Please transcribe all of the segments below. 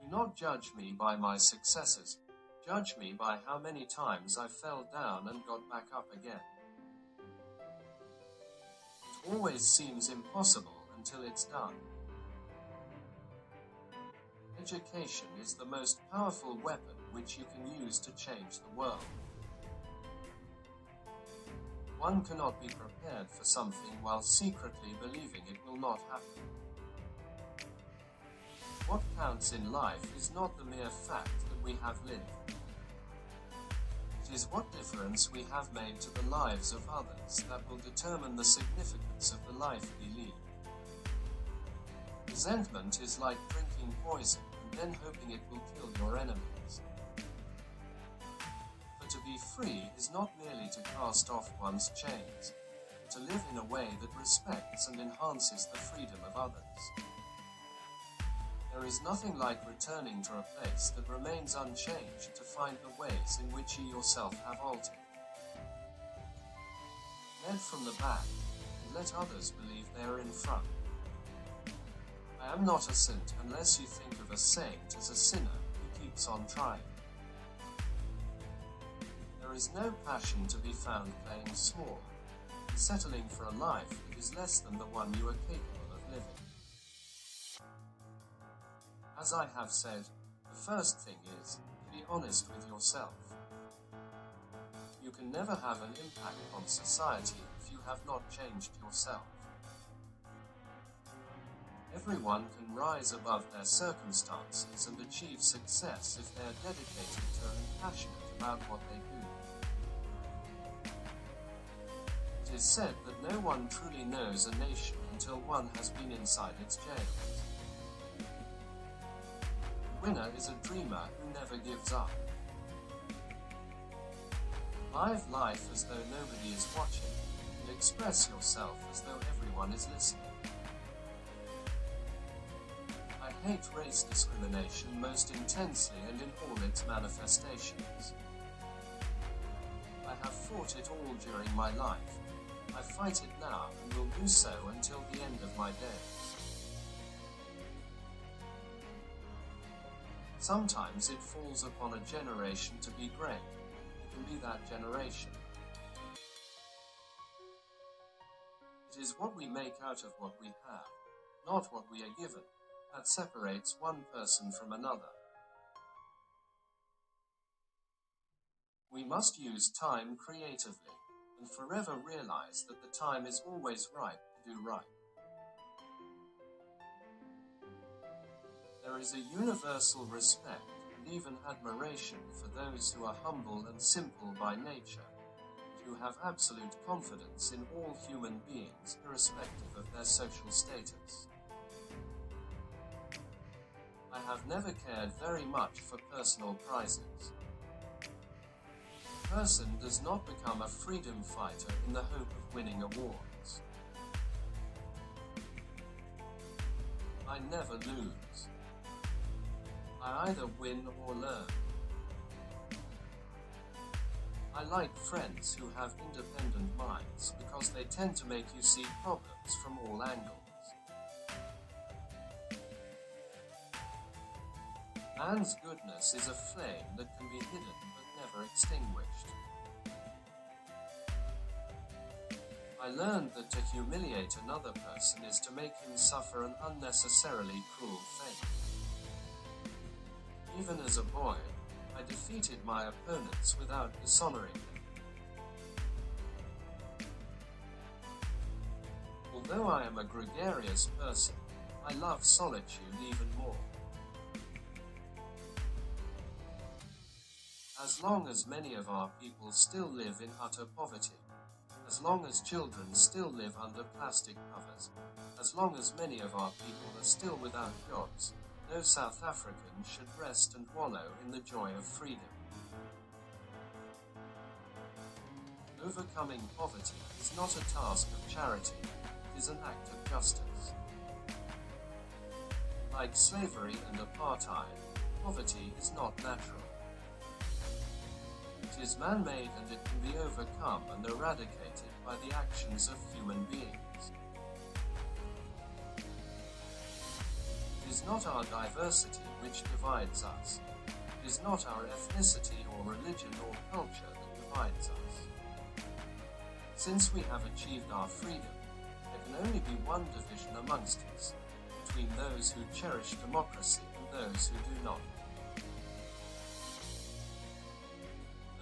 Do not judge me by my successes. Judge me by how many times I fell down and got back up again. It always seems impossible until it's done. Education is the most powerful weapon which you can use to change the world. One cannot be prepared for something while secretly believing it will not happen. What counts in life is not the mere fact that we have lived. It is what difference we have made to the lives of others that will determine the significance of the life we lead. Resentment is like drinking poison and then hoping it will kill your enemies. But to be free is not merely to cast off one's chains, but to live in a way that respects and enhances the freedom of others. There is nothing like returning to a place that remains unchanged to find the ways in which you yourself have altered. Lead from the back, and let others believe they are in front. I am not a saint unless you think of a saint as a sinner who keeps on trying. There is no passion to be found playing small, and settling for a life that is less than the one you are capable of living. As I have said, the first thing is to be honest with yourself. You can never have an impact on society if you have not changed yourself. Everyone can rise above their circumstances and achieve success if they are dedicated to and passionate about what they do. It is said that no one truly knows a nation until one has been inside its jails. The winner is a dreamer who never gives up. Live life as though nobody is watching, and express yourself as though everyone is listening. I hate race discrimination most intensely and in all its manifestations. I have fought it all during my life. I fight it now and will do so until the end of my days. Sometimes it falls upon a generation to be great. You can be that generation. It is what we make out of what we have, not what we are given, that separates one person from another. We must use time creatively and forever realize that the time is always right to do right. There is a universal respect and even admiration for those who are humble and simple by nature, and who have absolute confidence in all human beings irrespective of their social status. I have never cared very much for personal prizes. A person does not become a freedom fighter in the hope of winning awards. I never lose. I either win or learn. I like friends who have independent minds because they tend to make you see problems from all angles. Man's goodness is a flame that can be hidden but never extinguished. I learned that to humiliate another person is to make him suffer an unnecessarily cruel fate. Even as a boy, I defeated my opponents without dishonoring them. Although I am a gregarious person, I love solitude even more. As long as many of our people still live in utter poverty, as long as children still live under plastic covers, as long as many of our people are still without jobs, no South African should rest and wallow in the joy of freedom. Overcoming poverty is not a task of charity, it is an act of justice. Like slavery and apartheid, poverty is not natural. It is man-made and it can be overcome and eradicated by the actions of human beings. It is not our diversity which divides us. It is not our ethnicity or religion or culture that divides us. Since we have achieved our freedom, there can only be one division amongst us, between those who cherish democracy and those who do not.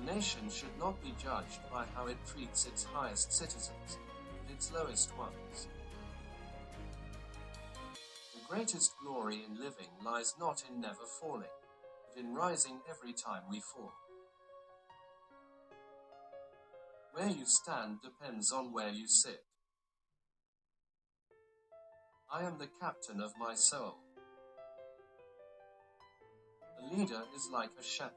A nation should not be judged by how it treats its highest citizens, but its lowest ones. The greatest glory in living lies not in never falling, but in rising every time we fall. Where you stand depends on where you sit. I am the captain of my soul. A leader is like a shepherd.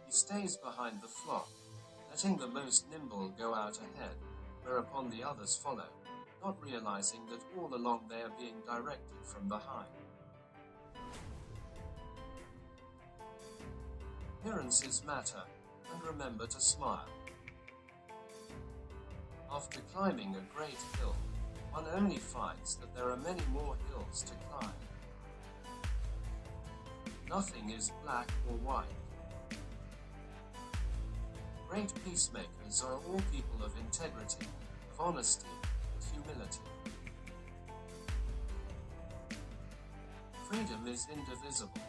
He stays behind the flock, letting the most nimble go out ahead, whereupon the others follow, not realizing that all along they are being directed from behind. Appearances matter, and remember to smile. After climbing a great hill, one only finds that there are many more hills to climb. Nothing is black or white. Great peacemakers are all people of integrity, of honesty, and humility. Freedom is indivisible.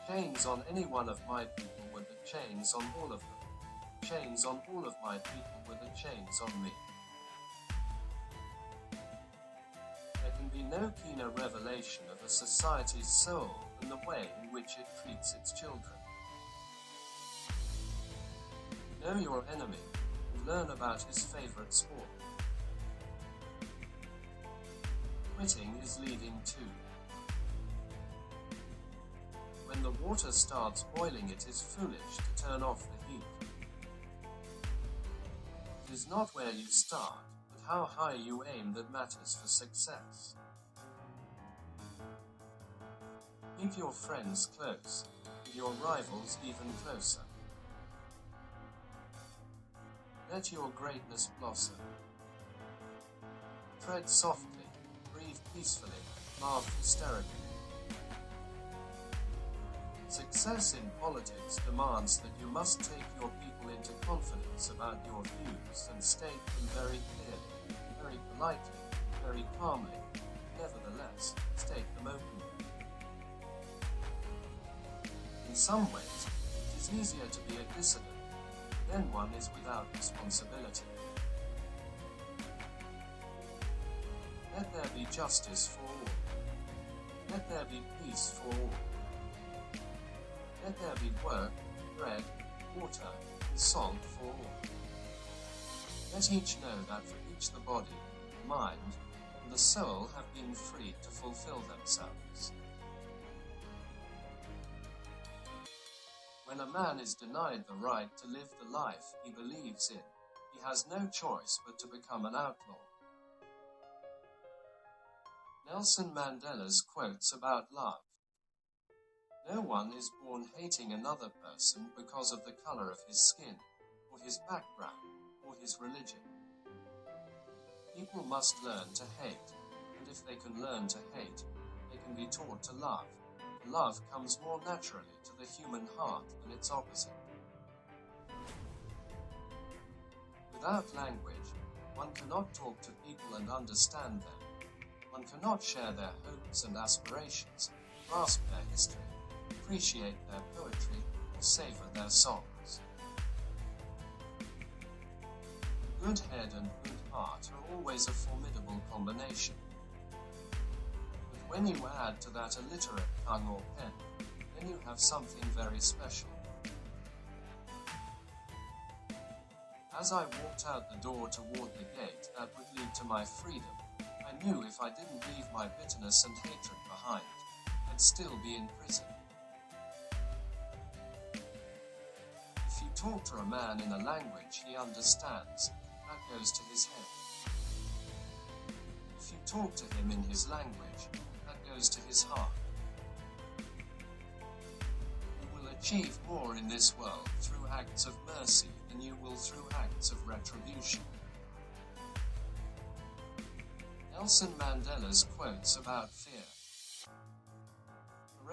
The chains on any one of my people were the chains on all of them. The chains on all of my people were the chains on me. There can be no keener revelation of a society's soul than the way in which it treats its children. Know your enemy and learn about his favorite sport. Quitting is leading too. When the water starts boiling, it is foolish to turn off the heat. It is not where you start, but how high you aim that matters for success. Keep your friends close, and your rivals even closer. Let your greatness blossom. Tread softly, breathe peacefully, laugh hysterically. Success in politics demands that you must take your people into confidence about your views and state them very clearly, very politely, very calmly. Nevertheless, state them openly. In some ways, it is easier to be a dissident. Then one is without responsibility. Let there be justice for all. Let there be peace for all. Let there be work, bread, water, and salt for all. Let each know that for each the body, the mind, and the soul have been freed to fulfill themselves. When a man is denied the right to live the life he believes in, he has no choice but to become an outlaw. Nelson Mandela's quotes about love. No one is born hating another person because of the color of his skin, or his background, or his religion. People must learn to hate, and if they can learn to hate, they can be taught to love. Love comes more naturally to the human heart than its opposite. Without language, one cannot talk to people and understand them. One cannot share their hopes and aspirations, grasp their history, appreciate their poetry, or savor their songs. A good head and good heart are always a formidable combination. When you add to that a literate tongue or pen, then you have something very special. As I walked out the door toward the gate that would lead to my freedom, I knew if I didn't leave my bitterness and hatred behind, I'd still be in prison. If you talk to a man in a language he understands, that goes to his head. If you talk to him in his language, goes to his heart. You will achieve more in this world through acts of mercy than you will through acts of retribution. Nelson Mandela's quotes about fear.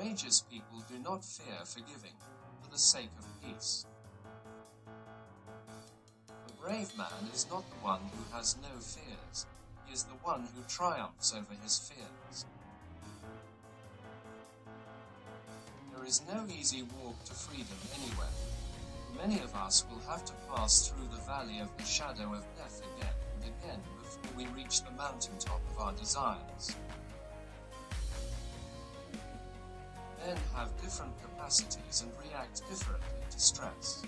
Courageous people do not fear forgiving, for the sake of peace. The brave man is not the one who has no fears, he is the one who triumphs over his fears. There is no easy walk to freedom anywhere. Many of us will have to pass through the valley of the shadow of death again and again before we reach the mountaintop of our desires. Men have different capacities and react differently to stress.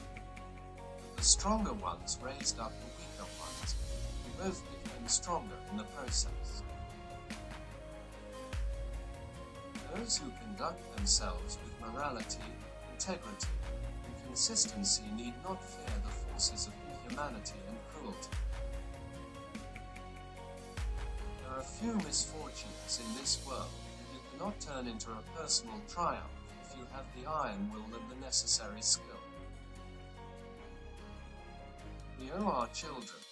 The stronger ones raised up the weaker ones, who both became stronger in the process. Those who conduct themselves with morality, integrity, and consistency need not fear the forces of inhumanity and cruelty. There are few misfortunes in this world, and you cannot turn into a personal triumph if you have the iron will and the necessary skill. We owe our children,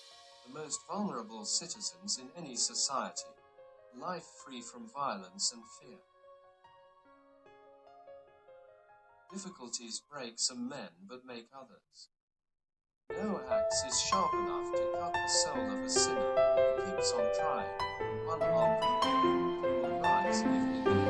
the most vulnerable citizens in any society, a life free from violence and fear. Difficulties break some men but make others. No axe is sharp enough to cut the soul of a sinner who keeps on trying, unharmed, who will rise if he